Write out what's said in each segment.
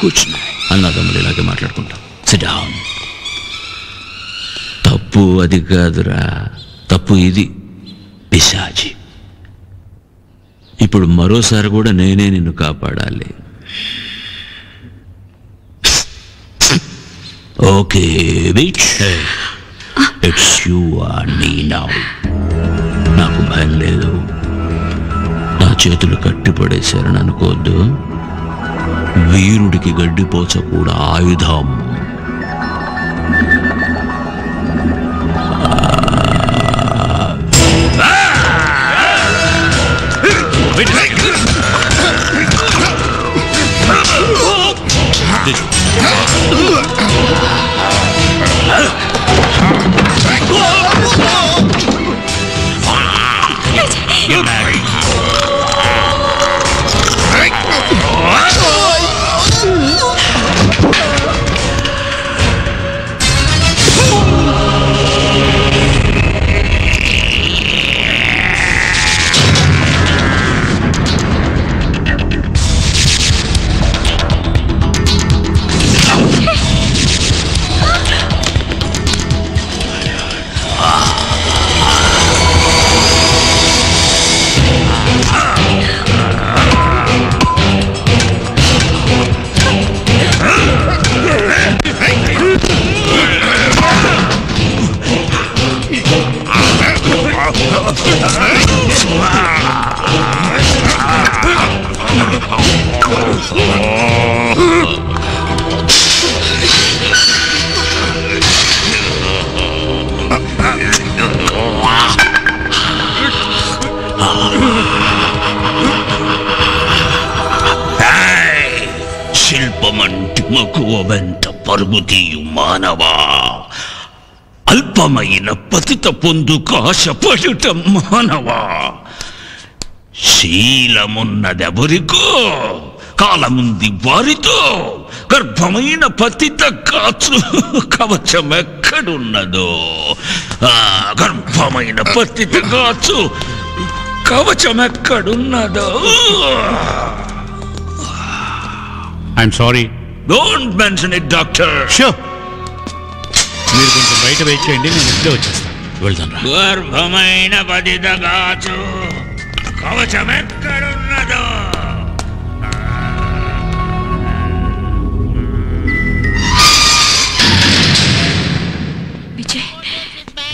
కూర్చున్నా అన్నదమ్ములు ఇలాగే మాట్లాడుకుంటాం. SIT down. తప్పు అది కాదురా, తప్పు ఇది, పిశాచి. ఇప్పుడు మరోసారి కూడా నేనే నిన్ను కాపాడాలి. Okay bitch, it's you and me now. నాకు భయం లేదు. నా చేతులు కట్టిపడేశారని అనుకోవద్దు. వీరుడికి గడ్డిపోచ కూడా ఆయుధం. శిల్పమంటి మకువెంత పరుగుతీయు మానవా, అల్పమైన పతిత పొందుకు ఆశపడుట మానవా. శీలమున్నదెవరికో కాలముంది వారితో, గర్భమైన పతిత కాచు కవచమెక్కడున్నదో. గర్భమైన పతిత కాచు కవచమెక్కడున్నదో. I'm sorry. Don't mention it doctor. Sure, మీరు కొంచెం బయట వెయిట్ చేయండి, నేను ఇప్పుడే వచ్చేస్తాను. వెళ్తాను. గర్భమైన పతిత కాచు కవచమెక్కడున్నదో.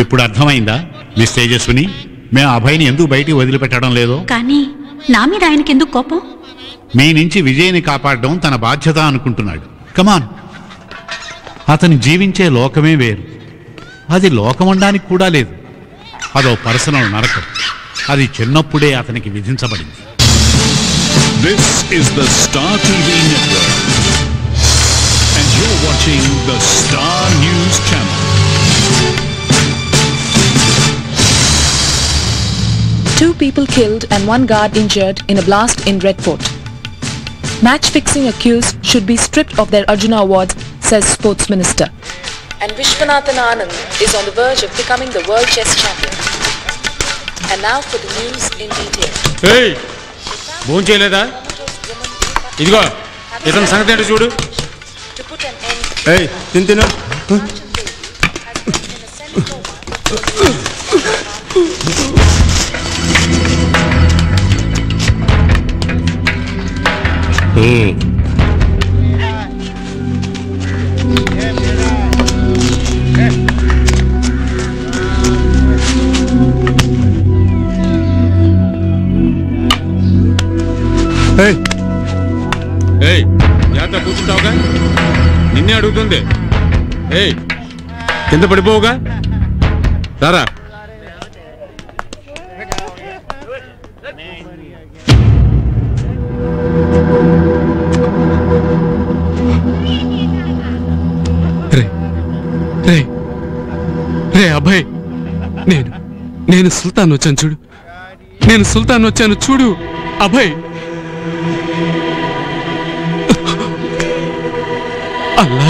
ఇప్పుడు అర్థమైందా మిస్ తేజస్విని, మేము అభయ్ని ఎందుకు బయటికి వదిలిపెట్టడం లేదో? కానీ నా మీద ఆయనకి ఎందుకు కోపం? మీ నుంచి విజయ్ని కాపాడడం తన బాధ్యత అనుకుంటున్నాడు. కమాన్, అతను జీవించే లోకమే వేరు. అది లోకముండానికి కూడా లేదు. అదో పర్సనల్ నరకం. అది చిన్నప్పుడే అతనికి విధించబడింది. This is the Star TV network and you're watching the Star News channel. Two people killed and one guard injured in a blast in Red Fort. Match-fixing accused should be stripped of their Arjuna awards, says Sports Minister. And Vishwanathan Anand is on the verge of becoming the world chess champion. And now for the news in detail. Hey! భోజనం చేయలేదా? ఇదిగో ఇతని సంగతి ఏంటో చూడు. ఏయ్ తిను. ఏయ్ జాగ్రత్త కూర్చుంటావుగా, నిన్నే అడుగుతుంది. ఏయ్ కింద పడిపోవుగా, రారా. రే అభయ్, నేను సుల్తాన్ వచ్చాను చూడు. నేను సుల్తాన్ వచ్చాను చూడు అభయ్. అల్లా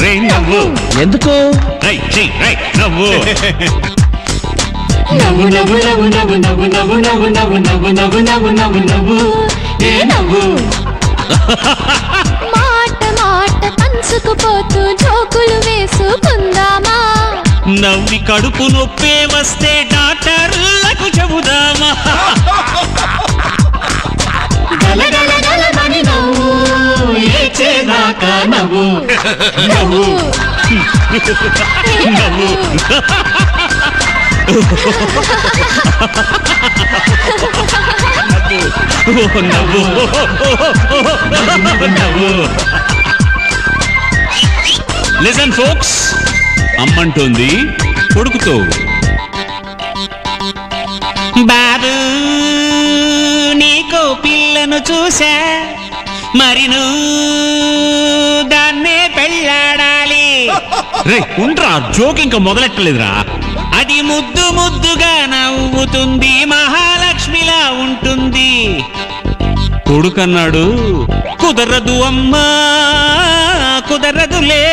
రే నవ్వు. ఎందుకు? రై రై రై నవ్వు. నవ్వు నవ్వు నవ్వు నవ్వు నవ్వు నవ్వు నవ్వు నవ్వు నవ్వు నవ్వు నవ్వు నవ్వు నవ్వు ఏ నవ్వు. మాట మాట పంచుకుపోతూ జోకులు వేసుకుందామా. నవ్వి కడుపు నొప్పే వస్తే డాక్టర్లకు చెబుదామా. గలగల గలమని నవ్వు ఏడ్చేదాకా నవ్వు నవ్వు నవ్వు. నవ్వు నవ్వు. లిసన్ ఫోక్స్, అమ్మంటోంది కొడుకుతో. బాబు నీకో పిల్లను చూసా, మరి దాన్నే పెళ్ళాడాలి. రే ఉంట్రా, జోక్ ఇంకా మొదలెట్టలేదురా. అది ముద్దు ముద్దుగా నవ్వుతుంది, మహాలక్ష్మిలా ఉంటుంది. కొడుకన్నాడు కుదరదు అమ్మా కుదరదులే.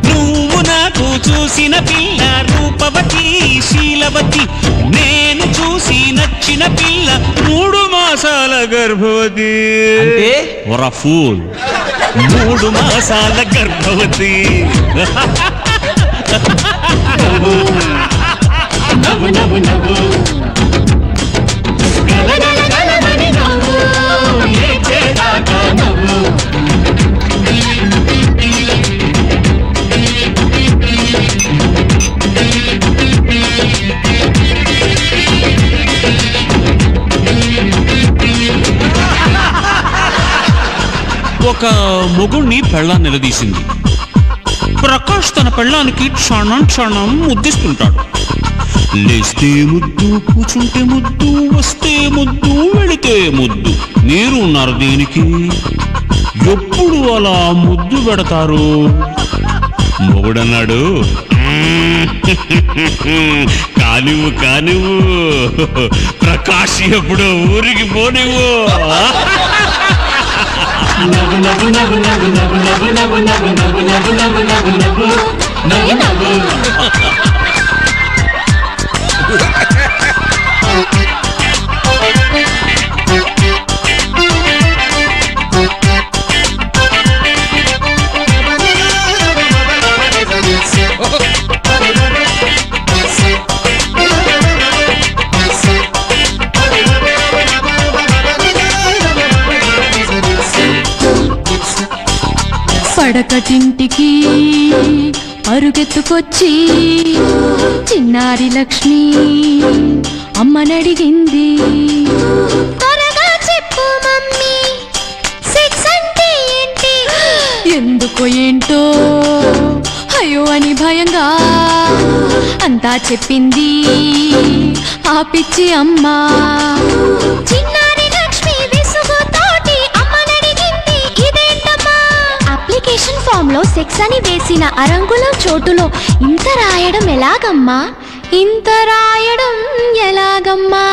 నువ్వు నాకు చూసిన పిల్ల రూపవతి శీలవతి, నేను చూసి నచ్చిన పిల్ల 3 మాసాల గర్భవతి. అంటే ఒరా ఫూల్, 3 మాసాల గర్భవతి. నవ్వు నవ్వు నవ్వు గలగల గలమని నవ్వు ఏడ్చేదాకా నవ్వు. ఒక మొగుణ్ణి పెళ్ళాన్ని నిలదీసింది. ప్రకాష్ తన పెళ్ళానికి క్షణం క్షణం ముద్దిస్తుంటాడు. లేస్తే ముద్దు, కూర్చుంటే ముద్దు, వస్తే ముద్దు, వెళితే ముద్దు. మీరు ఉన్నారు దీనికి. ఎప్పుడు అలా ముద్దు పెడతారు? మొగుడన్నాడు కానివ్వు కానివ్వు, ప్రకాష్ ఎప్పుడు ఊరికి పోనివ్వు. నవ్వు నవ్వు నవ్వు నవ్వు నవ్వు నవ్వు నవ్వు నవ్వు నవ్వు నవ్వు నవ్వు నవ్వు నవ్వు నవ్వు నవ్వు. పడకటింటికి అరుగెత్తుకొచ్చి చిన్నారి లక్ష్మి అమ్మనడిగింది. త్వరగా చెప్పు మమ్మీ, సెక్స్ అంటే ఏంటి? ఎందుకో ఏంటో అయ్యో అని భయంగా అంతా చెప్పింది ఆ పిచ్చి అమ్మ. చిన్నారి లక్ష్మి విసుగుతోటి అమ్మనడిగింది ఇదేంటమ్మా. అప్లికేషన్ ఫామ్ లో సెక్స్ అని వేసిన అరంగుళం చోటులో ఇంత రాయడం ఎలాగమ్మా? ఇంత రాయడం ఎలాగమ్మా?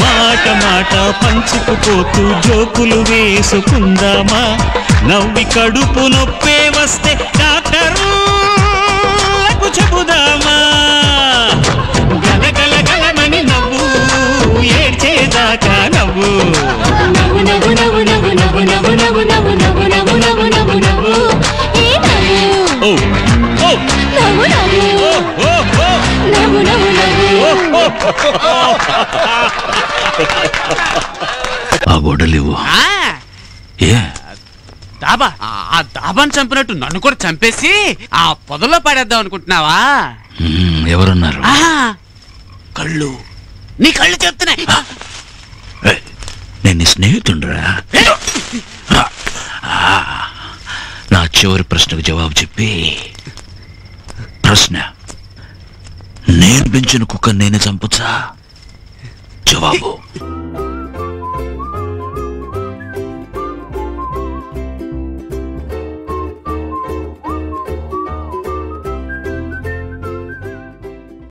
మాట మాట పంచుకుపోతూ జోకులు వేసుకుందామా. నవ్వి కడుపు నొప్పే వస్తే డాక్టర్లకు చెబుదామా. గలగల గలమని నవ్వు ఏడ్చేదాకా నవ్వు. నవ్వు నవ్వు నవ్వు నవ్వు నవ్వు నవ్వు నవ్వు నవ్వు నవ్వు నవ్వు నవ్వు నవ్వు నవ్వు ఏ నవ్వు. ఓ ఓ నవ్వు నవ్వు ఓ ఓ ఓ నవ్వు నవ్వు నవ్వు. ఆ గొడలివు ఏ డాబా, ఆ డాబాను చంపినట్టు నన్ను కూడా చంపేసి ఆ పొదలో పడేద్దాం అనుకుంటున్నావా? ఎవరన్నారు? కళ్ళు, నీ కళ్ళు చెప్తున్నాయి. నేను నీ స్నేహితుడురా. నా చివరి ప్రశ్నకు జవాబు చెప్పి. ప్రశ్న, నేను పెంచిన కుక్క నేనే చంపొచ్చా? జవాబు.